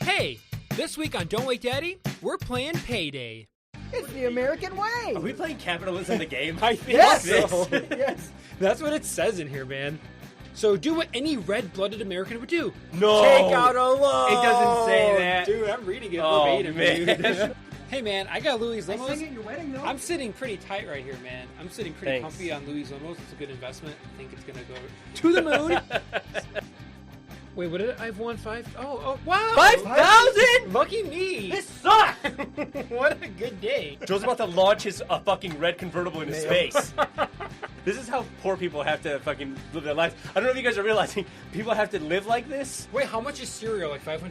Hey, this week on Don't Wake Daddy, we're playing Payday. It's the American way. Are we playing capitalism the game? I think Yes. so. Yes. That's what it says in here, man. So do what any red-blooded American would do. No. Take out a loan. It doesn't say that. Dude, I'm reading it Oh, verbatim, man. dude. Hey, man, I got Louis I Limos. sang at your wedding, though. I'm sitting pretty tight right here, man. I'm sitting pretty Thanks. comfy on Louis Limos. It's a good investment. I think it's going to go to the moon. Wait, what did I have? 1.5? Oh, wow. 5,000? Lucky me. This sucks! What a good day. Joe's about to launch his fucking red convertible into space. This is how poor people have to fucking live their lives. I don't know if you guys are realizing people have to live like this. Wait, how much is cereal? Like $500?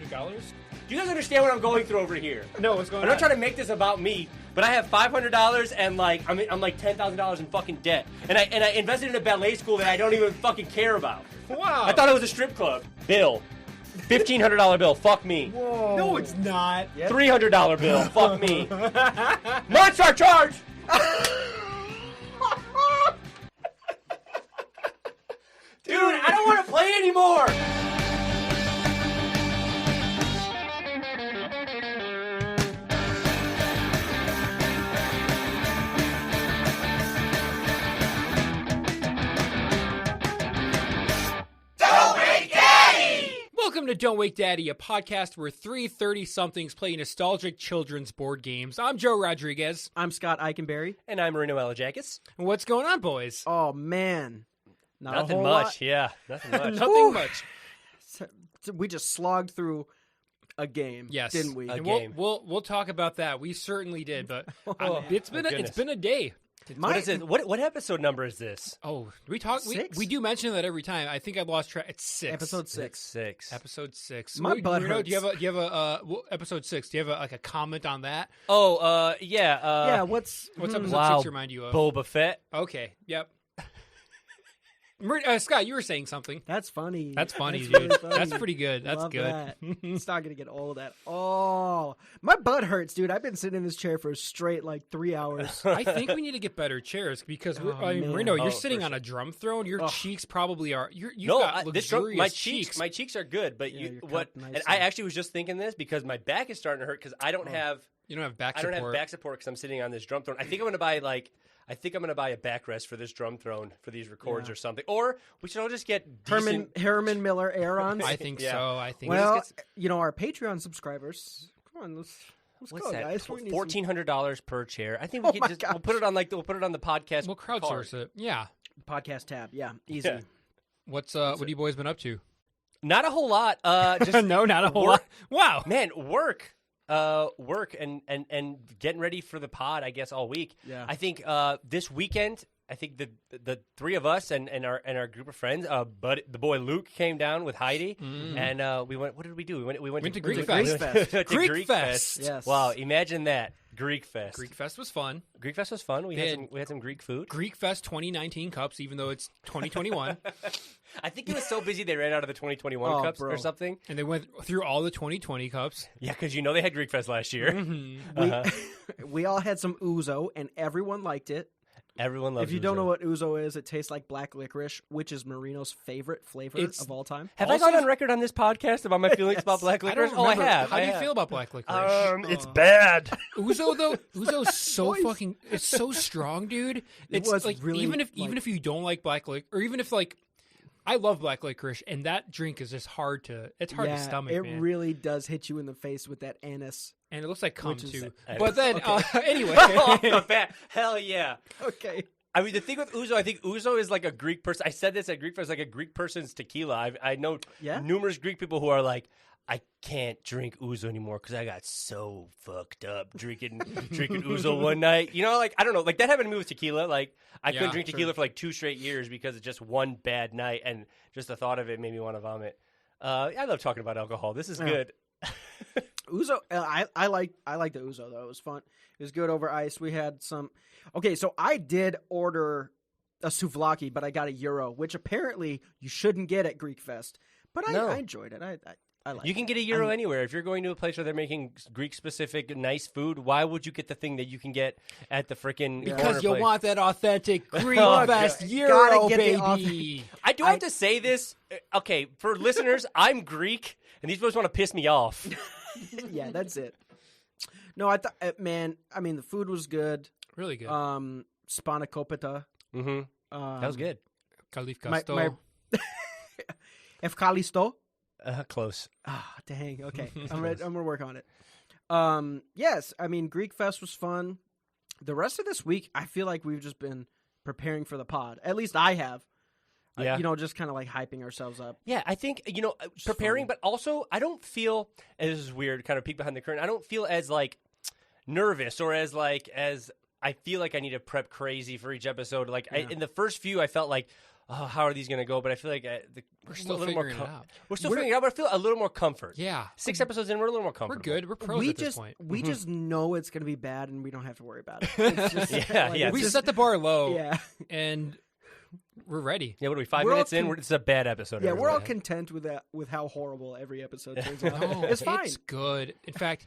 Do you guys understand what I'm going through over here? No, what's going I'm on? not trying to make this about me, but I have $500 and like I'm like $10,000 in fucking debt, and I invested in a ballet school that I don't even fucking care about. Wow. I thought it was a strip club. Bill, $1,500 bill. Fuck me. Whoa. No, it's not. Yep. $300 bill. Fuck me. Monster charge. Dude, I don't want to play anymore. Welcome to Don't Wake Daddy, a podcast where three 30-somethings play nostalgic children's board games. I'm Joe Rodriguez. I'm Scott Eichenberry. And I'm Marino. What's going on, boys? Oh, man. Not a Nothing whole much. lot. Yeah, nothing much. Nothing Whew. much. We just slogged through a game, Yes, didn't we? A And game. we'll talk about that. We certainly did, but it's been goodness. a day. What is it? What episode number is this? Oh, we talk. Six? We do mention that every time. I think I lost track. It's 6. Episode 6. 6. Episode 6. My butt Marino, hurts. do you have a episode 6? Do you have a comment on that? Oh, yeah. Yeah, what's What's wow. episode 6 remind you of? Boba Fett. Okay. Yep. Scott, you were saying something. That's funny. That's funny, That's dude. really funny. That's pretty good. That's Love good. that. It's not gonna get old at all. My butt hurts, dude. I've been sitting in this chair for straight like 3 hours. I think we need to get better chairs because man. Marino, you're Oh, sitting for on a drum throne. Your cheeks probably are. You've No, got this luxurious drum, my cheeks are good, but Yeah, you you're what? cut nice And I and- actually was just thinking this because my back is starting to hurt because I don't have You don't have back I support. don't have back support because I'm sitting on this drum throne. I think I'm gonna buy I think I'm gonna buy a backrest for this drum throne for these records Yeah. or something. Or we should all just get decent. Herman Miller Aarons. I think Yeah. so. I think. Well, just our Patreon subscribers. Come on, let's What's go, that? guys. We need some- $1,400 per chair. I think we Oh can my just gosh. we'll put it on the podcast. we'll crowdsource it. Yeah. podcast tab. Yeah, easy. Yeah. What have you boys been up to? Not a whole lot. Just No, not a whole work. lot. Wow. Man, work and getting ready for the pod, I guess, all week. Yeah. I think this weekend, I think the three of us and our group of friends, but the boy Luke came down with Heidi, and we went. What did we do? We went to to Greek Fest. to Greek Greek Fest. Yes. Wow, imagine that. Greek Fest. Greek Fest was fun. Greek Fest was fun. We They had some Greek food. Greek Fest 2019 cups, even though it's 2021, I think it was so busy they ran out of the 2021 Oh, cups bro. or something. and they went through all the 2020 cups. Yeah, because they had Greek Fest last year. We all had some ouzo, and everyone liked it. Everyone loves. If you don't ouzo. know what ouzo is, it tastes like black licorice, which is Marino's favorite flavor It's- of all time. Have Also- I gone on record on this podcast about my feelings Yes. about black I licorice? don't Oh, I remember. have. How I do you have. feel about black licorice? It's bad. Ouzo though, Ouzo's so Boys. fucking, it's so strong, dude. It's was like really, even like- if you don't like black licorice, or even if like, I love black licorice, and that drink is just hard to stomach, it man. really does hit you in the face with that anise. And it looks like cum Which is- too. Okay. But then anyway, Oh, bad. Hell yeah. Okay. I mean, the thing with ouzo, I think ouzo is like a Greek person. I said this at Greek Fest, like a Greek person's tequila. I know Yeah? numerous Greek people who are like, I can't drink ouzo anymore because I got so fucked up drinking ouzo one night. Like, I don't know. Like, that happened to me with tequila. Like, I Yeah, couldn't drink sure. tequila for like 2 straight years because of just one bad night. And just the thought of it made me want to vomit. I love talking about alcohol. This is Yeah. good. Ouzo, I like the ouzo though. It was fun. It was good over ice. We had some. Okay, so I did order a souvlaki, but I got a euro, which apparently you shouldn't get at Greek Fest. But No. I enjoyed it. I like You can it. get a euro anywhere. If you're going to a place where they're making Greek-specific nice food, why would you get the thing that you can get at the freaking because you want that authentic Greek Oh, Fest God. Euro, Gotta get the baby. authentic- I do have to say this. Okay, for listeners, I'm Greek, and these boys want to piss me off. Yeah, that's it. No, I thought, man. I mean, the food was good. Really good. Spanakopita. Mm-hmm. That was good. Calif My Casto. Efkalisto. Close. Ah, dang. Okay, I'm gonna work on it. Yes, I mean Greek Fest was fun. The rest of this week, I feel like we've just been preparing for the pod. At least I have. Yeah. Just kind of like hyping ourselves up. Yeah, I think, preparing, fun. but also I don't feel, and this is weird, kind of peek behind the curtain, I don't feel as, like, nervous or as I feel like I need to prep crazy for each episode. Like, in the first few, I felt like, oh, how are these going to go? But I feel like we're still figuring it out. We're still figuring it out, but I feel a little more comfort. Yeah. 6 episodes in, we're a little more We're comfortable. good. We're pros at this point. We just know it's going to be bad, and we don't have to worry about it. It's just, Yeah. We set the bar low. Yeah. And we're ready. Yeah, what are we, 5 We're minutes all in? It's a bad episode. Yeah, we're all everybody. content with that, with how horrible every episode turns out. No, It's fine. It's good. In fact,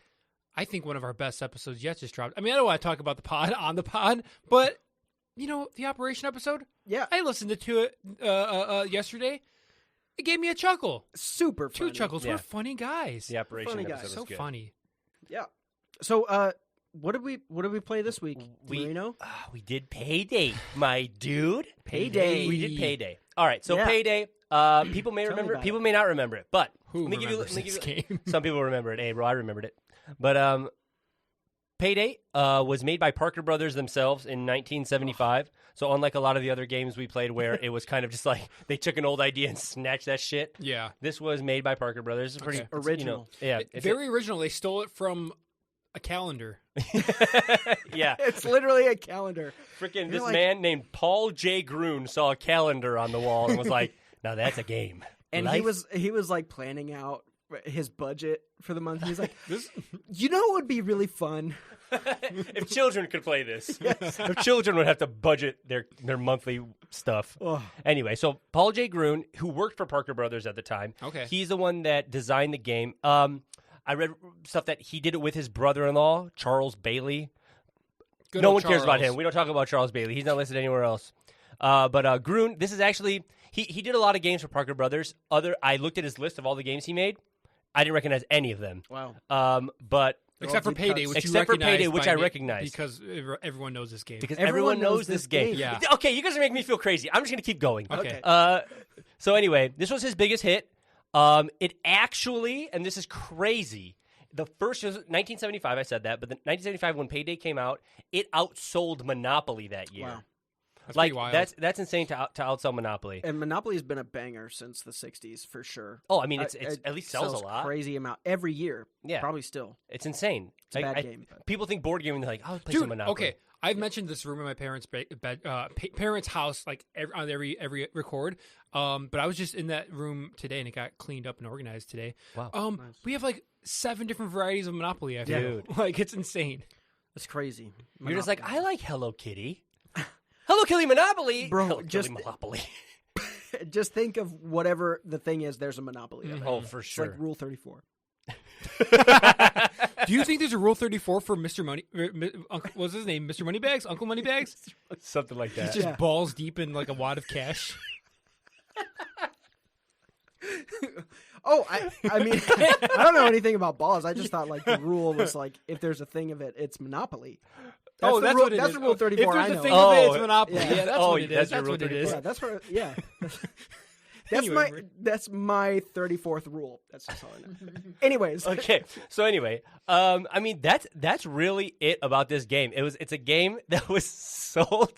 I think one of our best episodes yet just dropped. I mean, I don't want to talk about the pod on the pod, but the Operation episode. Yeah, I listened to it yesterday. It gave me a chuckle. super funny. 2 chuckles. Yeah. We're funny guys. The Operation Funny episode guy. was So good. funny. Yeah. So, what did we play this week? Marino? We did Payday, my dude. Payday. We did Payday. All right, so Yeah. Payday. People may Tell me remember it. about People may not remember it. But Who let me give you. remembers this game? Some people remember it. Hey, bro, I remembered it. But Payday was made by Parker Brothers themselves in 1975. So unlike a lot of the other games we played, where it was kind of just like they took an old idea and snatched that shit. Yeah. This was made by Parker Brothers. It's pretty Okay. it's, Original. It's Very original. They stole it from a calendar. yeah. It's literally a calendar. Freaking You're this like- man named Paul J. Grun saw a calendar on the wall and was like, "Now that's a game." And Life- he was like planning out his budget for the month. He's like, what would be really fun? if children could play this, if children would have to budget their monthly stuff. Oh. Anyway, so Paul J. Grun, who worked for Parker Brothers at the time, Okay. he's the one that designed the game. I read stuff that he did it with his brother-in-law, Charles Bailey. Good No old one cares about Charles. him. We don't talk about Charles Bailey. He's not listed anywhere else. But Grun, this is actually he did a lot of games for Parker Brothers. I looked at his list of all the games he made. I didn't recognize any of them. Wow. But Except for deep Payday, cuts. which Except you for Payday, which I recognize recognize. because everyone knows this game. because Everyone everyone knows knows this this game. game. Yeah. Okay, you guys are making me feel crazy. I'm just gonna keep going. Okay. So anyway, this was his biggest hit. It actually, and this is crazy. The first was 1975. I said that, but the 1975 when Payday came out, it outsold Monopoly that year. Wow. That's Like pretty wild. that's insane to outsell Monopoly. And Monopoly's been a banger since the 60s for sure. Oh, I mean, it's It at least sells a lot. Crazy amount every year. Yeah. Probably still. It's insane. It's a bad game. But. People think board gaming. They're like, oh, play Dude, some Monopoly. okay. I've mentioned this room in my parents' parents' house like on every record. But I was just in that room today, and it got cleaned up and organized today. Wow. We have like 7 different varieties of Monopoly. I feel. Dude. Like it's insane. It's crazy. You're just like, I like Hello Kitty. Hello Kitty Monopoly. Bro, Hello Kitty just- Monopoly. Just think of whatever the thing is, there's a monopoly of it. Oh, for It's sure. like Rule 34. Do you think there's a Rule 34 for Mr. Money? What's his name? Mr. Moneybags? Uncle Moneybags? Something like that. He's just Yeah. balls deep in like a wad of cash. Oh, I mean, I don't know anything about balls. I just thought like the rule was like if there's a thing of it, it's monopoly. That's the that's rule, what it that's is. the Rule 34 If I there's know. a thing Oh, of it, it's Monopoly. yeah. Yeah, that's Oh, what it is. that's your That's Rule what it is. 34. Yeah, that's where. Yeah, that's Anyway, that's my 34th rule. That's just all I know. Anyways, Okay, so anyway, I mean that's really it about this game. It's a game that was sold,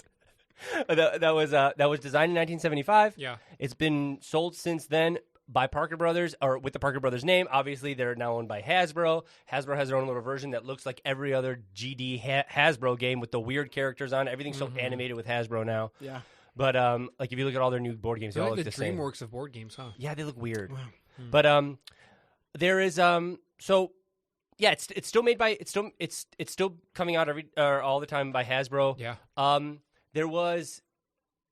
that was designed in 1975. Yeah. It's been sold since then by Parker Brothers, or with the Parker Brothers name. Obviously, they're now owned by Hasbro. Hasbro has their own little version that looks like every other GD Hasbro game with the weird characters on it. Everything's so animated with Hasbro now. yeah. But like if you look at all their new board games, they They're all like look the the same. DreamWorks of board games, huh? Yeah, they look weird. Wow. But there is so yeah, it's still made by it's still coming out all the time by Hasbro. Yeah. There was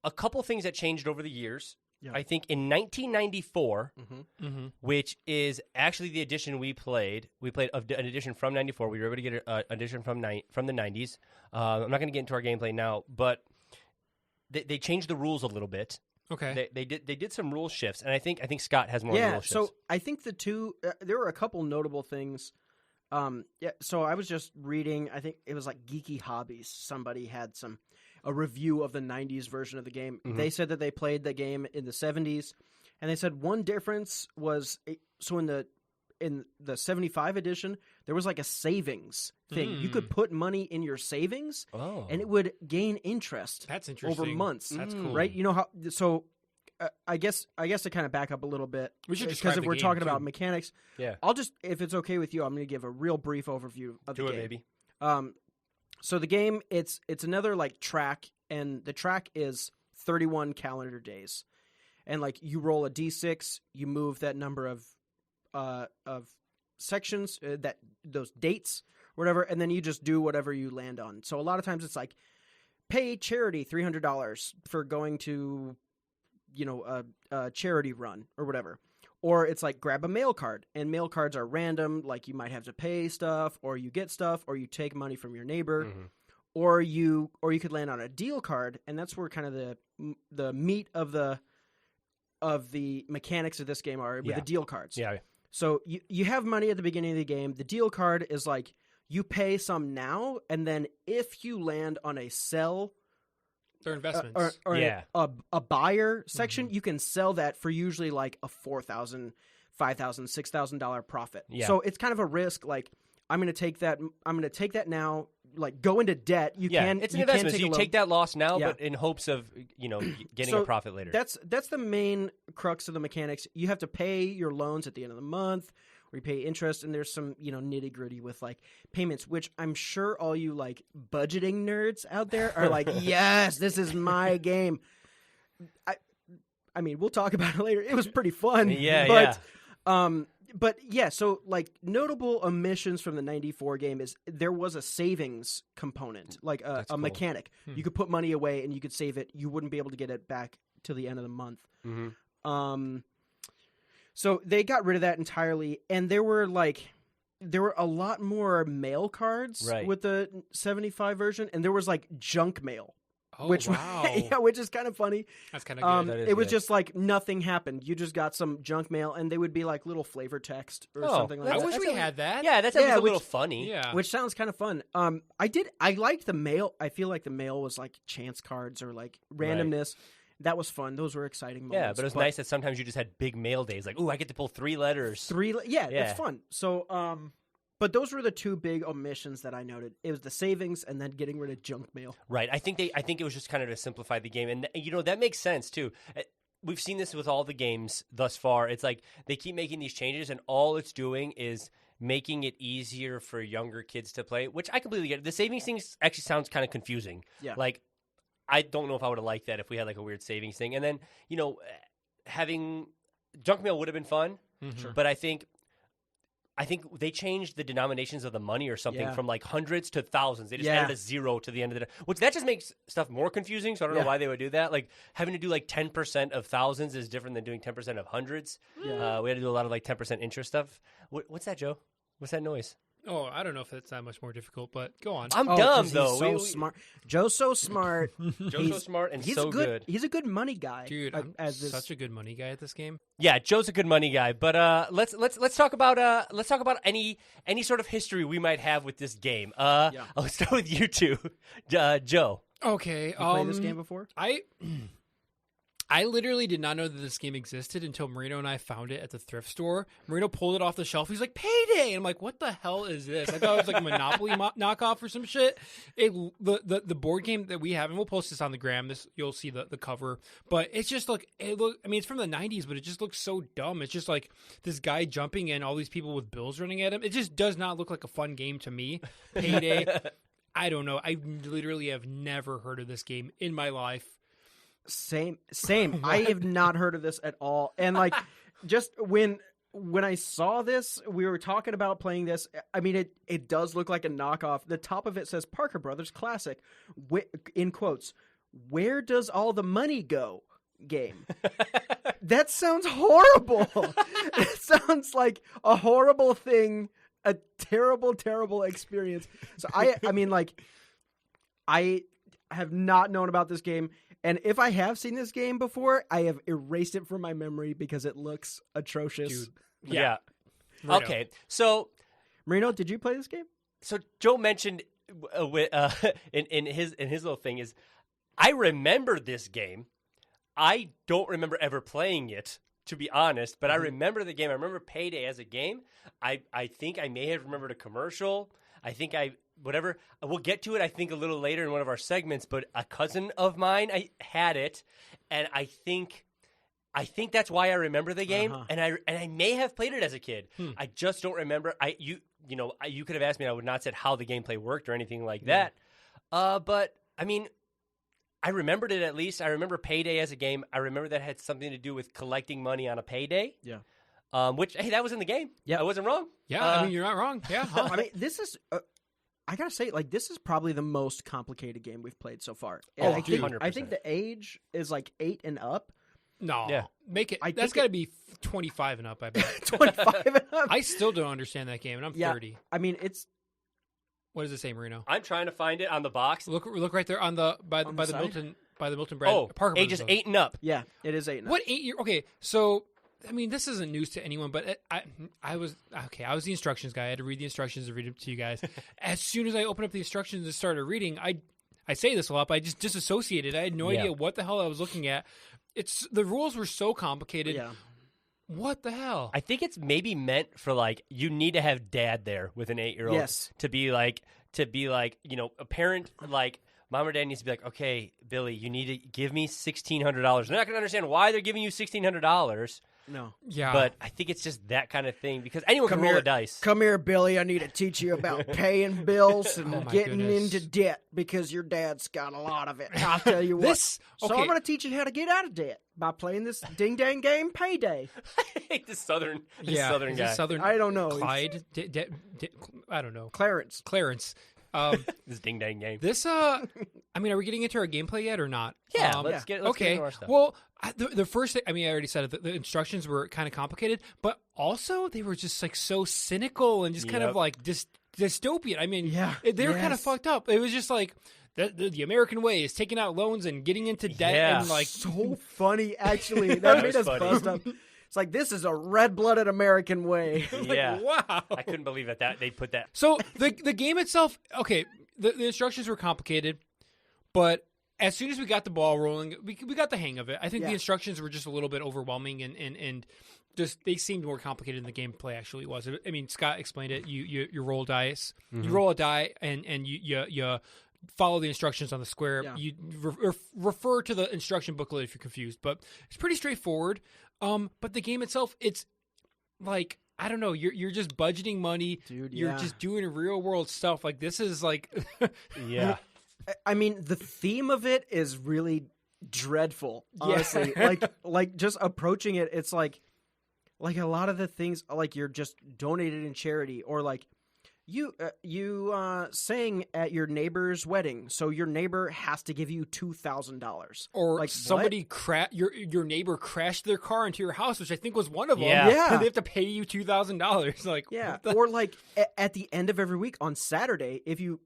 a couple things that changed over the years. Yeah. I think in 1994, Mm-hmm. which is actually the edition we played an edition from 94. We were able to get an edition from the 90s. I'm not going to get into our gameplay now, but they changed the rules a little bit. Okay. They did some rule shifts, and I think Scott has more Yeah, rule shifts. so I think the two there were a couple notable things Yeah. So I was just reading. I think it was like Geeky Hobbies. Somebody had a review of the '90s version of the game. Mhm. They said that they played the game in the '70s, and they said one difference was in the '75 edition there was like a savings thing. You could put money in your savings, Oh. and it would gain interest That's interesting. over months. That's cool. Right? You know how? So I guess to kind of back up a little bit, We should because describe if the we're game, talking too. about mechanics, Yeah. I'll just, if it's okay with you, I'm going to give a real brief overview of Do the it, game. baby. So the game, it's another like track, and the track is 31 calendar days, and like you roll a d6, you move that number of sections, that those dates, whatever, and then you just do whatever you land on. So a lot of times it's like pay charity $300 for going to, a charity run or whatever. Or it's like grab a mail card, and mail cards are random. Like you might have to pay stuff, or you get stuff, or you take money from your neighbor, Mhm. or you could land on a deal card, and that's where kind of the meat of the mechanics of this game are with Yeah. the deal cards. Yeah. So you have money at the beginning of the game. The deal card is like you pay some now, and then if you land on a sell They're investments. or Yeah. a buyer section, you can sell that for usually like a $4,000, $5,000, $6,000 profit. Yeah. So it's kind of a risk. Like I'm going to take that now. Like go into debt. It's an you investment. Can So take you a loan. take that loss now, Yeah. but in hopes of getting So a profit later. That's the main crux of the mechanics. You have to pay your loans at the end of the month, or you pay interest, and there's some nitty gritty with like payments, which I'm sure all you like budgeting nerds out there are like, yes, this is my game. I mean, we'll talk about it later. It was pretty fun. Yeah, But yeah, so like notable omissions from the '94 game is there was a savings component, like That's a cool. mechanic. You could put money away and you could save it. You wouldn't be able to get it back till the end of the month. Mm-hmm. So they got rid of that entirely, and there were a lot more mail cards Right. with the '75 version, and there was like junk mail. Oh, Which wow. yeah, which is kind of funny. That's kind of good. That is It was good. just like nothing happened. You just got some junk mail, and they would be like little flavor text or Oh, something like I that. wish we had that. Yeah, that sounds Yeah, a little which- funny. Yeah. Which sounds kind of fun. I liked the mail. I feel like the mail was like chance cards or like randomness. That was fun. Those were exciting moments. Yeah, but it was nice that sometimes you just had big mail days. Like, ooh, I get to pull 3 letters. Yeah, Yeah. it's fun. So, but those were the two big omissions that I noted. It was the savings and then getting rid of junk mail. Right. I think it was just kind of to simplify the game, and that makes sense too. We've seen this with all the games thus far. It's like they keep making these changes, and all it's doing is making it easier for younger kids to play, which I completely get. The savings thing actually sounds kind of confusing. Yeah. Like, I don't know if I would have liked that if we had like a weird savings thing. And then, having junk mail would have been fun, Sure. but I think they changed the denominations of the money or something Yeah. from like hundreds to thousands. They just Yeah. added a 0 to the end of the which that just makes stuff more confusing. So I don't know Yeah. why they would do that. Like having to do like 10% of thousands is different than doing 10% of hundreds. Yeah. We had to do a lot of like 10% interest stuff. What's that, Joe? What's that noise? Oh, I don't know if it's that much more difficult, but go on. I'm Oh, dumb 'cause though. He's so We- smart. Joe's so smart. Joe's so He's- smart and He's so good. He's a good money guy, Dude, I'm such a good money guy at this game. Yeah, Joe's a good money guy. But let's talk about any sort of history we might have with this game. I'll start with you two, Joe. Okay. You played this game before? I literally did not know that this game existed until Marino and I found it at the thrift store. Marino pulled it off the shelf. He's like, "Payday!" And I'm like, "What the hell is this?" I thought it was like a Monopoly knockoff or some shit. The board game that we have, and we'll post this on the gram. You'll see the cover, but it's just like I mean, it's from the '90s, but it just looks so dumb. It's just like this guy jumping in, all these people with bills running at him. It just does not look like a fun game to me. Payday. I don't know. I literally have never heard of this game in my life. Same. I have not heard of this at all. And like, just when I saw this, we were talking about playing this. I mean, it does look like a knockoff. The top of it says Parker Brothers Classic, in quotes. Where does all the money go? Game. That sounds horrible. It sounds like a horrible thing. A terrible, terrible experience. So I mean, like, I have not known about this game. And if I have seen this game before, I have erased it from my memory because it looks atrocious. Dude. Yeah. Right Okay. So Marino, did you play this game? So Joe mentioned in his little thing is, I remember this game. I don't remember ever playing it, to be honest, but I remember the game. I remember Payday as a game. I think I may have remembered a commercial. I think whatever. We'll get to it, I think, a little later in one of our segments, but a cousin of mine I had it, and I think that's why I remember the game, and I may have played it as a kid. I just don't remember. You could have asked me, and I would not said how the gameplay worked or anything like that. But I mean, I remembered it at least. I remember Payday as a game. I remember that had something to do with collecting money on a payday. Yeah. Which, hey, that was in the game. Yeah. I wasn't wrong. Yeah, I mean, you're not wrong. Yeah. Huh. I mean, this is. I gotta say, like, this is probably the most complicated game we've played so far. Oh, And I think 100%. the age is like 8 and up. No. Yeah. Make it. I That's think got to be 25 and up, I bet. 25 and up. I still don't understand that game, and I'm 30. I mean, it's What does it say, Marino? I'm trying to find it on the box. Look right there on the by On the the side? Milton Brad Parker. ages Brothers. 8 and up. yeah, it is 8 and up. What 8 year? Okay, so I mean, this isn't news to anyone, but I was the instructions guy. I had to read the instructions and read them to you guys. As soon as I opened up the instructions and started reading, I say this a lot, but I just disassociated. I had no idea what the hell I was looking at. The rules were so complicated. Yeah. What the hell? I think it's maybe meant for, like, you need to have dad there with an 8-year-old. Yes. To be like, a parent, like, mom or dad needs to be like, okay, Billy, you need to give me $1,600. They're not going to understand why they're giving you $1,600, No. Yeah. but I think it's just that kind of thing because anyone can roll a dice. Come here, Billy. I need to teach you about paying bills and Oh my getting goodness. into debt because your dad's got a lot of it. I'll tell you what. This- So okay. I'm going to teach you how to get out of debt by playing this ding-dang game, Payday. I hate the southern is guy. this Southern I don't know. Clyde. I don't know. Clarence. Clarence. This ding dang game. This I mean, are we getting into our gameplay yet or not? Yeah, let's get okay. into our stuff. Well, the first thing, I mean, I already said it. The instructions were kind of complicated, but also they were just like so cynical and just kind of like dystopian. I mean, Yeah. they were kind of Yes. fucked up. It was just like the American way is taking out loans and getting into debt Yeah. and like So funny, actually. That made was us funny. bust up. It's like, this is a red-blooded American way. Yeah. wow. I couldn't believe that they put that. So the game itself, okay, the instructions were complicated, but as soon as we got the ball rolling, we got the hang of it. I think the Yeah. instructions were just a little bit overwhelming and just they seemed more complicated than the gameplay actually was. I mean, Scott explained it. You roll dice, you roll a die, and you follow the instructions on the square. Yeah. You refer to the instruction booklet if you're confused, but it's pretty straightforward. But the game itself, it's like, I don't know, you're just budgeting money. Dude, You're yeah. just doing real world stuff. Like this is like Yeah. I mean, the theme of it is really dreadful, Yeah. honestly. like just approaching it, it's like a lot of the things, like you're just donated in charity, or like you sang at your neighbor's wedding, so your neighbor has to give you $2,000. or Like, somebody your neighbor crashed their car into your house, which I think was one of them. Yeah. Yeah. And they have to pay you $2,000. Like Yeah, what the- or like at the end of every week on Saturday, if you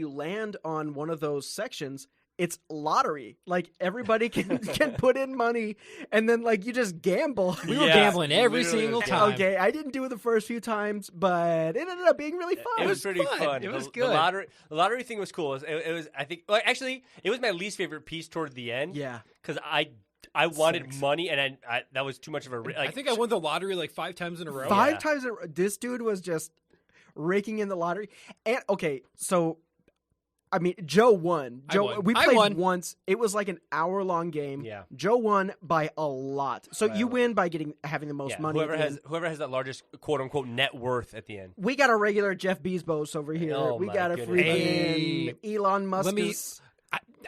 land on one of those sections, it's lottery. Like everybody can put in money, and then like you just gamble. we were Yeah, gambling every literally single was time. Okay, I didn't do it the first few times, but it ended up being really fun. It was pretty fun. fun. It was The good. lottery thing was cool. It was I think, well, actually, it was my least favorite piece toward the end. Yeah. Because I wanted Thanks. money, and I that was too much of a like. I think I won the lottery like 5 times in a row. Five Yeah. times this dude was just raking in the lottery. And okay, so I mean, Joe won. I Joe, won. we I played won. once. It was like an hour-long game. Yeah. Joe won by a lot. So you Well, win by having the most yeah, money. whoever at the has end. whoever has that largest quote unquote net worth at the end. We got a regular Jeff Bezos over here. Oh, we my got a goodness. freaking Elon Musk. Let me-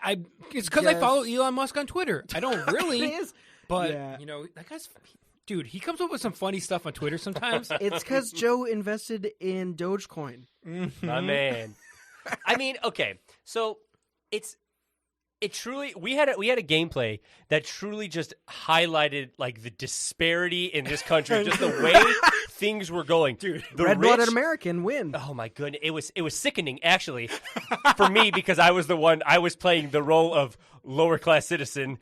I it's because I Yes. follow Elon Musk on Twitter. I don't really, It is. but Yeah. you know that guy's dude. He comes up with some funny stuff on Twitter sometimes. It's because Joe invested in Dogecoin. My man. I mean, okay, so it truly we had a gameplay that truly just highlighted like the disparity in this country, just the way things were going. Dude, the Red-blooded rich, American win. oh my goodness, it was sickening actually for me because I was playing the role of lower class citizen.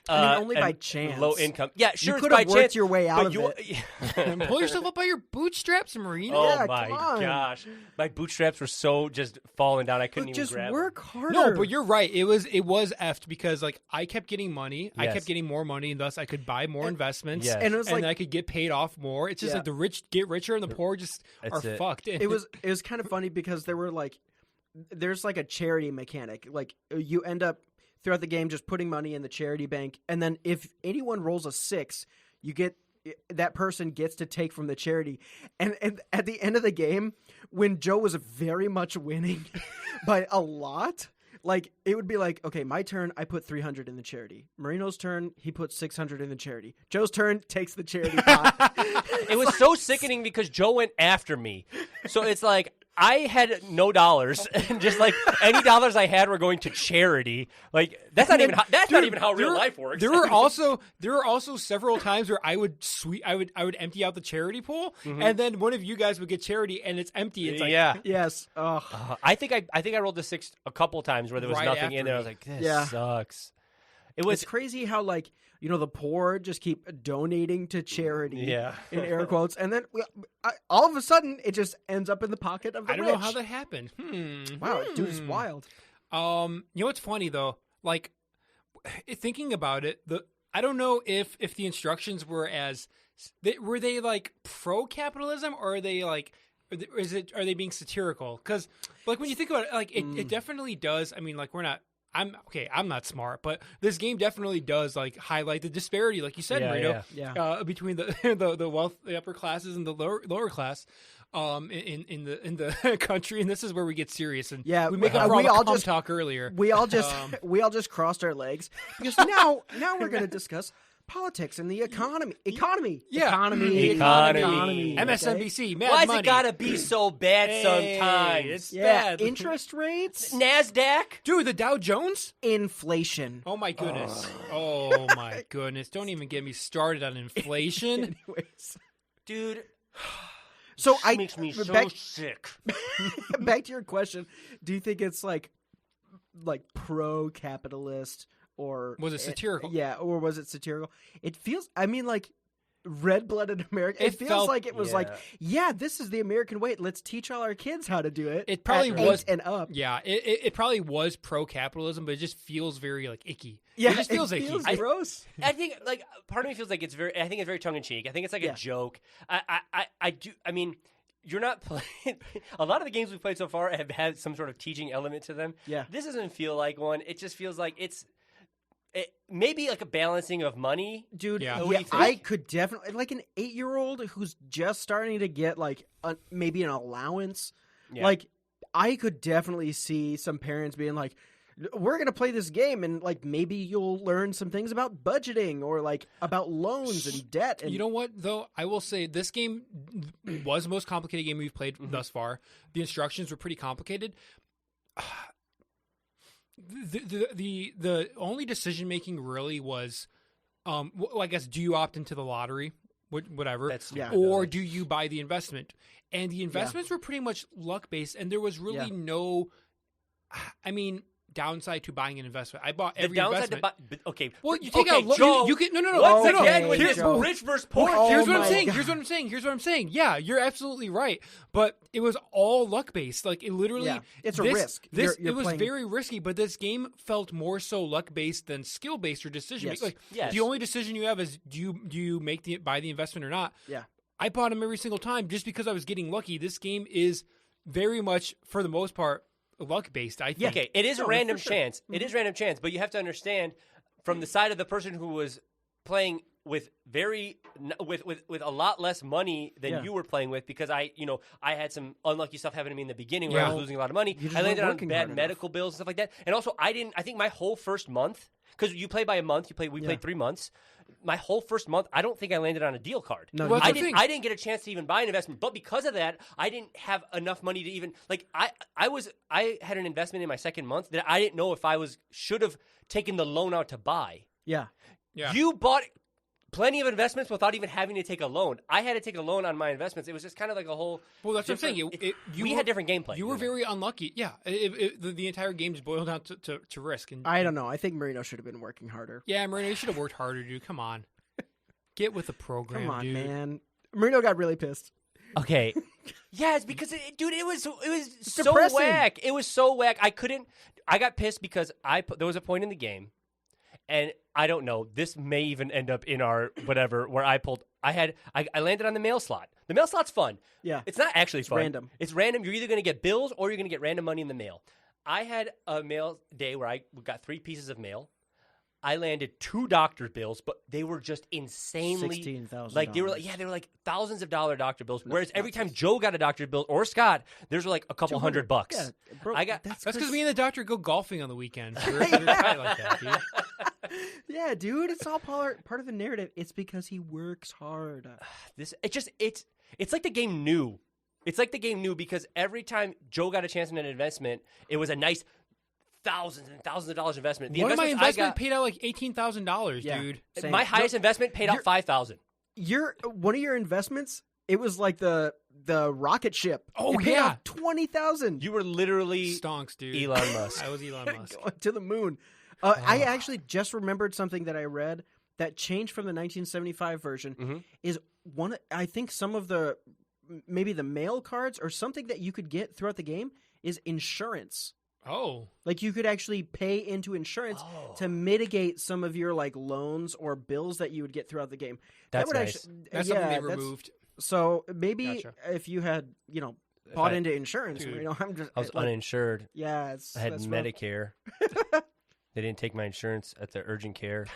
only by and chance. Low income. Yeah, sure. You it's could by have worked chance, your way out but of it. Pull yourself up by your bootstraps, Marino. Oh Yeah, my come on. gosh, my bootstraps were so just falling down. I couldn't even Just grab work them. harder. No, but you're right. It was effed because like I kept getting money. I Yes. kept getting more money, and thus I could buy more investments. Yes. And it was and like I could get paid off more. It's just Yeah. like the rich get richer and the poor just That's are it. fucked. it was kind of funny because there's like a charity mechanic. Like you end up throughout the game just putting money in the charity bank, and then if anyone rolls a 6, that person gets to take from the charity. And at the end of the game, when Joe was very much winning by a lot, like it would be like, okay, my turn, I put 300 in the charity. Marino's turn, he puts 600 in the charity. Joe's turn takes the charity pot. It was so sickening because Joe went after me. So it's like I had no dollars, and just like any dollars I had were going to charity. Like that's not even how real life works. There were also several times where I would empty out the charity pool, and then one of you guys would get charity, and it's empty. It's like, yeah. Yes. I think I rolled a 6 a couple times where there was Right nothing in after there. I me. was like, this Yeah. sucks. It It's was crazy how the poor just keep donating to charity, Yeah. in air quotes, and then all of a sudden it just ends up in the pocket of the I don't rich. know how that happened. Wow, dude is wild. You know what's funny though? Like thinking about it, I don't know if the instructions were were they like pro capitalism, or are they like are they being satirical? Because like when you think about it, like it definitely does. I mean, like I'm not smart, but this game definitely does like highlight the disparity, like you said, Yeah, Marino, yeah. between the the upper classes and the lower class. In the country, and this is where we get serious, and Yeah, we make up for we all all the just- talk earlier. We all just crossed our legs because now we're going to discuss politics and the economy. Yeah. Economy. Economy. okay? MSNBC, Mad why's Money. it gotta be so bad Hey, sometimes? it's Yeah, bad. interest rates, NASDAQ? Dude, the Dow Jones? inflation. Oh my goodness. Oh my goodness. Don't even get me started on inflation. Anyways, Dude, so this makes me so back, sick. back to your question. Do you think it's like pro-capitalist or Was it satirical? Yeah, or was it satirical? It feels. I mean, like red-blooded America. It It feels felt- like it was like, yeah, this is the American way. Let's teach all our kids how to do it. It probably at was 8 and up. Yeah, it probably was pro-capitalism, but it just feels very like icky. Yeah, it just feels icky. gross. I think, like, part of me feels like it's very. I think it's very tongue in cheek. I think it's like Yeah. a joke. I do. I mean, you're not playing. A lot of the games we've played so far have had some sort of teaching element to them. Yeah. This doesn't feel like one. It just feels like maybe like a balancing of money. Dude, Yeah. yeah, What do you think? I could definitely like an 8-year-old who's just starting to get like maybe an allowance. Yeah. Like I could definitely see some parents being like, "We're gonna play this game, and like maybe you'll learn some things about budgeting or like about loans and debt." And You know what, though? I will say this game was the most complicated game we've played thus far. The instructions were pretty complicated. The only decision making really was, well, I guess, do you opt into the lottery, whatever, That's Yeah. stupid, or though. do you buy the investment? And the investments were pretty much luck based, and there was really no, I mean, downside to buying an investment. I bought The every downside investment. to buy. Okay. Well, you take okay, out Joe, you can no. Once no, again, no. with Here's- this Joe. rich versus poor. Oh Here's what I'm my saying. God. Here's what I'm saying. Yeah, you're absolutely right. But it was all luck based. Like it literally, Yeah, it's a this- risk. This You're it was playing- very risky. But this game felt more so luck based than skill based or decision Yes. based. Like Yes. the only decision you have is do you buy the investment or not? Yeah. I bought them every single time just because I was getting lucky. This game is very much, for the most part, luck based. I think. Okay, it is No, a random for sure. chance. It is random chance, but you have to understand from the side of the person who was playing with with a lot less money than Yeah. you were playing with, because I had some unlucky stuff happen to me in the beginning where I Yeah. was losing a lot of money. You just I landed weren't on working bad hard enough. medical bills and stuff like that. And also I think my whole first month, because you play by a month, we played 3 months. My whole first month, I don't think I landed on a deal card. No, Well, that's I the didn't. thing. I didn't get a chance to even buy an investment, but because of that, I didn't have enough money to even like. I had an investment in my second month that I didn't know if I should have taken the loan out to buy. Yeah. Yeah. You bought plenty of investments without even having to take a loan. I had to take a loan on my investments. It was just kind of like a whole. Well, that's what I'm saying. We had different gameplay. You were very unlucky. Yeah, the entire game just boiled down to risk. And I don't know. I think Marino should have been working harder. yeah, Marino, you should have worked harder, dude. Come on, get with the program, Come on, dude. man. Marino got really pissed. Okay. Yeah, it's because dude, it was so depressing. whack. It was so whack. I got pissed because there was a point in the game, and I don't know. This may even end up in our whatever where I landed on the mail slot. The mail slot's fun. Yeah. It's not actually fun. Random. It's random. You're either going to get bills or you're going to get random money in the mail. I had a mail day where I got 3 pieces of mail. I landed 2 doctor bills, but they were just insanely $16,000. like they were like thousands of dollar doctor bills. Whereas every time Joe got a doctor bill or Scott, theirs were like a couple $100. Yeah, bro, That's because me and the doctor go golfing on the weekends. We're tight like that, dude. Yeah, dude, it's all part of the narrative. It's because he works hard. It's like the game knew. It's like the game knew because every time Joe got a chance in an investment, it was a nice thousands and thousands of dollars investment. One of my investment paid out like $18,000, Yeah. dude. Same. My highest investment paid out $5,000. One of your investments, it was like the rocket ship. Oh, it paid yeah. out $20,000. You were literally Stonks, dude. Elon Musk. I was Elon Musk. Going to the moon. I actually just remembered something that I read that changed from the 1975 version. Mm-hmm. Is one? I think some of the maybe the mail cards or something that you could get throughout the game is insurance. Oh. Like you could actually pay into insurance to mitigate some of your like loans or bills that you would get throughout the game. That's that would nice. That's something they removed. So maybe Gotcha. if you had bought into insurance, Dude. I was uninsured. Yeah, I had that's rough. Medicare. They didn't take my insurance at the urgent care,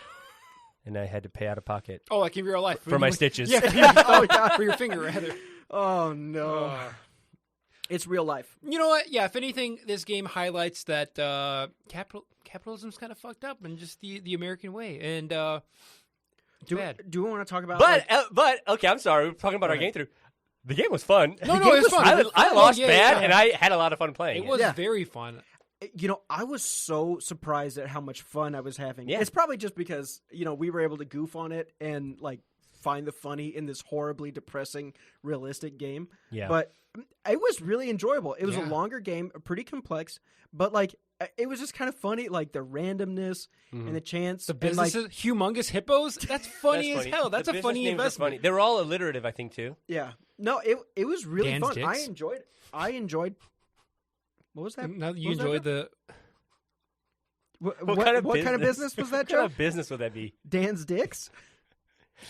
and I had to pay out of pocket Oh, like in real life. for my stitches. Yeah, Oh, yeah. for your finger, rather. Oh no, it's real life. You know what? Yeah, if anything, this game highlights that capitalism's kind of fucked up and just the American way. And it's bad. Do we want to talk about? But okay, I'm sorry. We're talking about our game through. The game was fun. No, The no, game it was fun. I lost Yeah, bad, yeah. and I had a lot of fun playing. It was Yeah. very fun. I was so surprised at how much fun I was having. Yeah. It's probably just because we were able to goof on it and like find the funny in this horribly depressing, realistic game. Yeah. But it was really enjoyable. It was a Yeah. longer game, pretty complex, but like it was just kind of funny, like the randomness and the chance. The and, like, businesses, humongous hippos. That's funny That's as hell. That's The a business funny names were investment. funny. They were all alliterative, I think, too. yeah, no, it was really Dan's fun. dicks? I enjoyed. What was that? Now that you What was that enjoyed from? the. What kind of business was that, What kind Joe? of business would that be? Dan's dicks.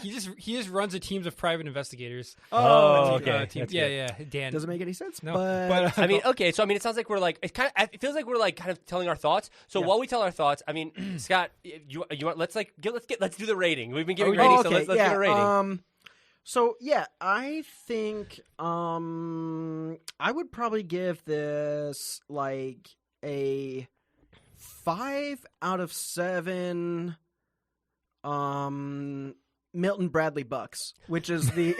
He just runs a teams of private investigators. Oh, Team- okay. team- That's yeah, good. yeah. Dan Doesn't make any sense. No, but I mean, okay, so it sounds like we're like it feels like we're like kind of telling our thoughts. So Yeah. while we tell our thoughts, I mean, Scott, you want let's do the rating. We've been giving Oh, ratings, okay, so let's yeah, give a rating. So yeah, I think I would probably give this like a 5 out of 7 Milton Bradley bucks, which is the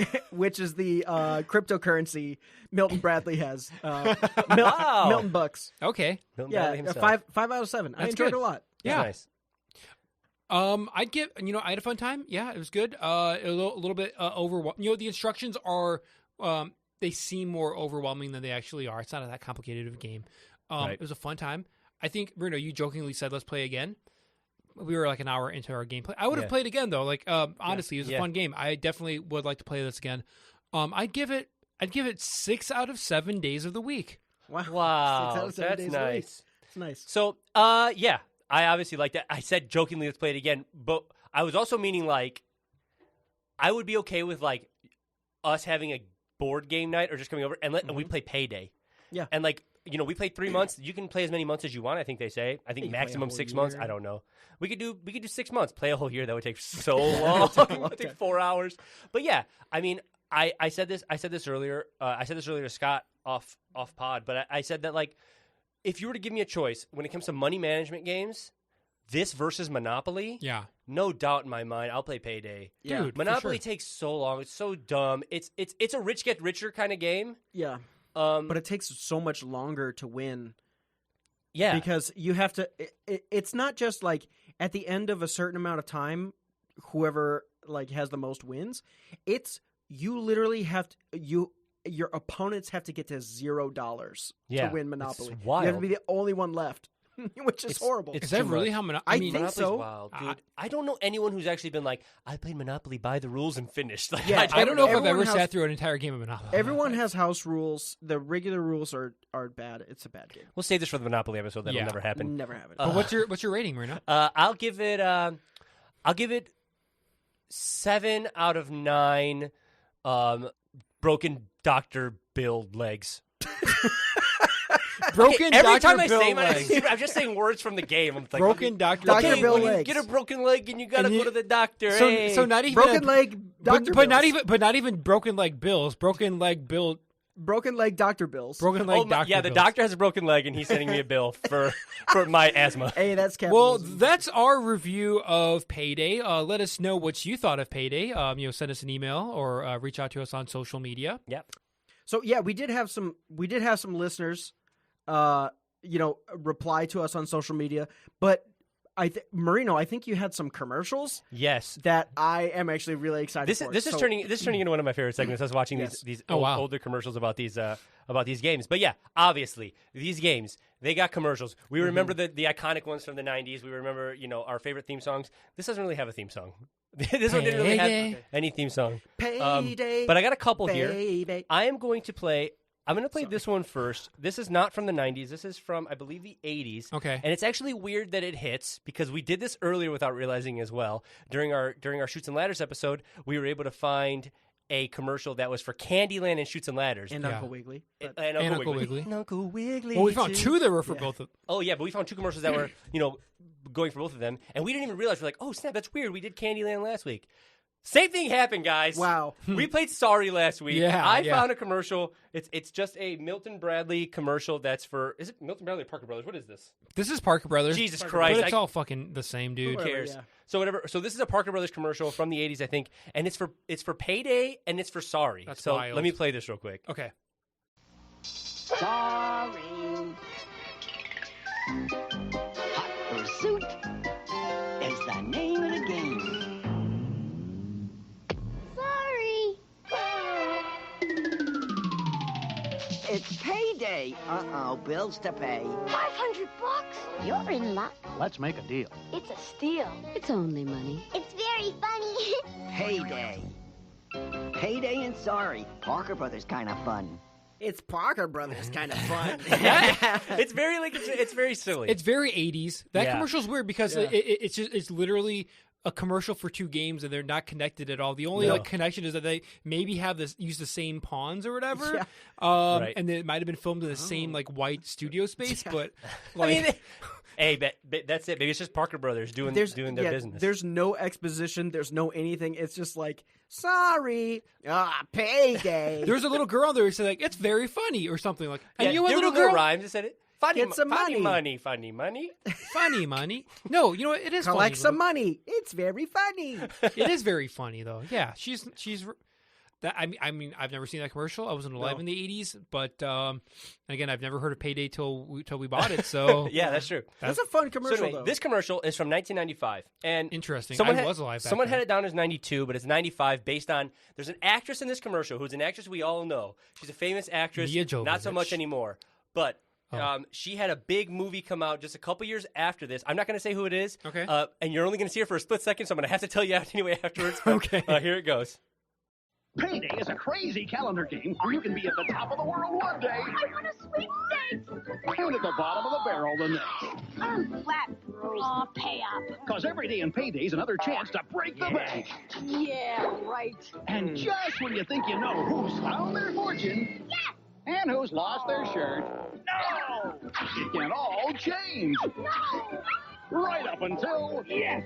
cryptocurrency Milton Bradley has. Wow. Milton bucks. Okay. Milton Yeah, Bradley himself. 5 out of 7. I That's enjoyed good. it a lot. That's Yeah. nice. I'd give. I had a fun time. Yeah, it was good. A little bit overwhelming. The instructions are. They seem more overwhelming than they actually are. It's not that complicated of a game. Right. It was a fun time. I think, Marino, you jokingly said, let's play again. We were like an hour into our gameplay. I would have Yeah. played again, though. Like, honestly, it was a Yeah. fun game. I definitely would like to play this again. I'd give it 6 out of 7 days of the week. Wow, 6 out Wow, of 7 that's days a week. nice. It's nice. So, yeah, I obviously like that. I said jokingly, let's play it again, but I was also meaning like I would be okay with like us having a board game night or just coming over and we play Payday. Yeah. And like we played 3 months. You can play as many months as you want. I think they say. I think You can play a maximum whole 6 months. year. I don't know. We could do 6 months. Play a whole year. That would take so long. It would take 4 hours. But yeah, I mean, I said this earlier. I said this earlier to Scott off pod. But I said that like, if you were to give me a choice when it comes to money management games, this versus Monopoly, Yeah. no doubt in my mind, I'll play Payday. Yeah. Dude, for Monopoly sure. takes so long. It's so dumb. It's a rich get richer kind of game. Yeah. But But it takes so much longer to win yeah, because you have to. It's not just like at the end of a certain amount of time, whoever has the most wins. It's you literally have to, your opponents have to get to $0 to win Monopoly. It's wild. You have to be the only one left, which is horrible. Is that really how Monopoly? I think Monopoly's so. wild, dude. I don't know anyone who's actually been like, I played Monopoly by the rules and finished. Like, Yeah, I don't know if I've Everyone ever has- sat through an entire game of Monopoly. Everyone has house rules. The regular rules are bad. It's a bad game. We'll save this for the Monopoly episode. That'll Yeah. never happen. Never have it. But what's your rating, Marino? I'll give it 7 out of 9. Broken Dr. Bill legs. Broken Every Dr. time I Bill say my legs. name, I'm just saying words from the game. I'm like, Broken Dr. Dr. Okay, Bill when you legs. get a broken leg and you gotta And you- go to the doctor. So, hey. so not even Broken leg, Dr. but not Bills. even broken leg Bills. Broken leg Bill. Broken leg, Dr. Bills. Broken leg Dr. yeah, the Bills. doctor has a broken leg and he's sending me a bill for my asthma. Hey, that's Well, capitalism. that's our review of Payday. Let us know what you thought of Payday. Send us an email or reach out to us on social media. Yep. So yeah, we did have some listeners, reply to us on social media. But Marino, I think you had some commercials Yes. that I am actually really excited This for. is turning into one of my favorite segments. I was watching Yes. these Oh, wow. older commercials about these games. But yeah, obviously these games, they got commercials. We remember the iconic ones from the 90s. We remember our favorite theme songs. This doesn't really have a theme song. This one didn't really Payday. have any theme song. Payday, But I got a couple here. baby. I'm going to play this one first. This is not from the 90s. This is from, I believe, the 80s. Okay. And it's actually weird that it hits because we did this earlier without realizing as well. During our Shoots and Ladders episode, we were able to find a commercial that was for Candyland and Shoots and Ladders. And Yeah. Uncle Wiggly. But- And Uncle Wiggly. And Uncle Wiggly. Well, we found too. 2 that were for both of Oh, yeah, but we found 2 commercials that were, going for both of them. And we didn't even realize. We're like, oh, snap, that's weird. We did Candyland last week. Same thing happened, guys. Wow. We played Sorry last week. Yeah, I yeah. found a commercial. It's just a Milton Bradley commercial that's for... Is it Milton Bradley or Parker Brothers? What is this? This is Parker Brothers. Jesus But Christ. it's all fucking the same, dude. Who Whatever, cares? yeah. So whatever. So this is a Parker Brothers commercial from the 80s, I think. And it's for Payday and it's for Sorry. That's so wild. let me play this real quick. Okay. Sorry. Hot Pursuit is the name of the game. Sorry. It's payday. Uh-oh, bills to pay. $500. You're in luck. Let's make a deal. It's a steal. It's only money. It's very funny. Payday. Payday and Sorry. Parker Brothers kind of fun. It's Parker Brothers kind of fun. It's very it's very silly. It's very 80s. That Yeah. commercial's weird because it's literally a commercial for 2 games and they're not connected at all. The only No. connection is that they maybe use the same pawns or whatever. Yeah. Right. And it might have been filmed in the same white studio space, but I mean, hey, but that's it. Maybe it's just Parker Brothers doing their business. There's no exposition. There's no anything. It's just like, sorry, payday. there's a little girl there who said like it's very funny or something like. And Yeah, you know what, there were little girl? rhymes that said it. Funny, Get some funny money. funny money. Funny money. No, you know what? It is Collect funny, some money. It's very funny. It is very funny though. Yeah, she's that. I mean, I've never seen that commercial. I wasn't alive in the '80s, but again, I've never heard of Payday till we bought it. So Yeah, that's true. That's a fun So commercial, anyway, though. this commercial is from 1995, and interesting. Someone I had, was alive. Back Someone then. had it down as 92, but it's 95 based on. There's an actress in this commercial who's an actress we all know. She's a famous actress, Mia not so Jovovich. much anymore, but. Oh. She had a big movie come out just a couple years after this. I'm not going to say who it is. Okay. And you're only going to see her for a split second, so I'm going to have to tell you anyway afterwards. But, Okay. Here it goes. Payday is a crazy calendar game where you can be at the top of the world one day I want a sweepstakes. and at the bottom of the barrel the next. I'm flat broke. Aw, pay up. Because every day in Payday's another chance to break the bank. Yeah, right. And just when you think you know who's found their fortune and who's lost their shirt, no! It can all change. No! Right up until, yes,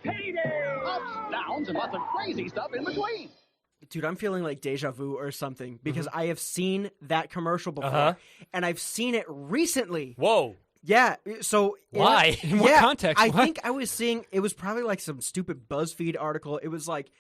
Payday! Ups, downs, and lots of crazy stuff in between. Dude, I'm feeling like deja vu or something because I have seen that commercial before, and I've seen it recently. Whoa. Yeah, so Why? In what context? I What? think I was seeing it was probably like some stupid BuzzFeed article. It was like,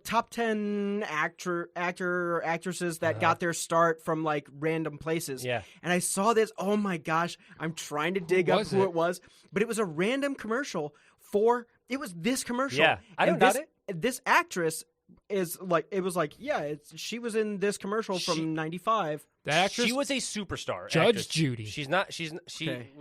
top 10 actor or actresses that got their start from like random places. Yeah. And I saw this. Oh my gosh, I'm trying to dig up was who it? it was, but it was a random commercial for. It was this commercial. Yeah, I don't And doubt this, it. this actress is like, it was like, yeah, she was in this commercial from '95. That actress, She was a superstar. Judge actress. Judy. She's not. She. Okay.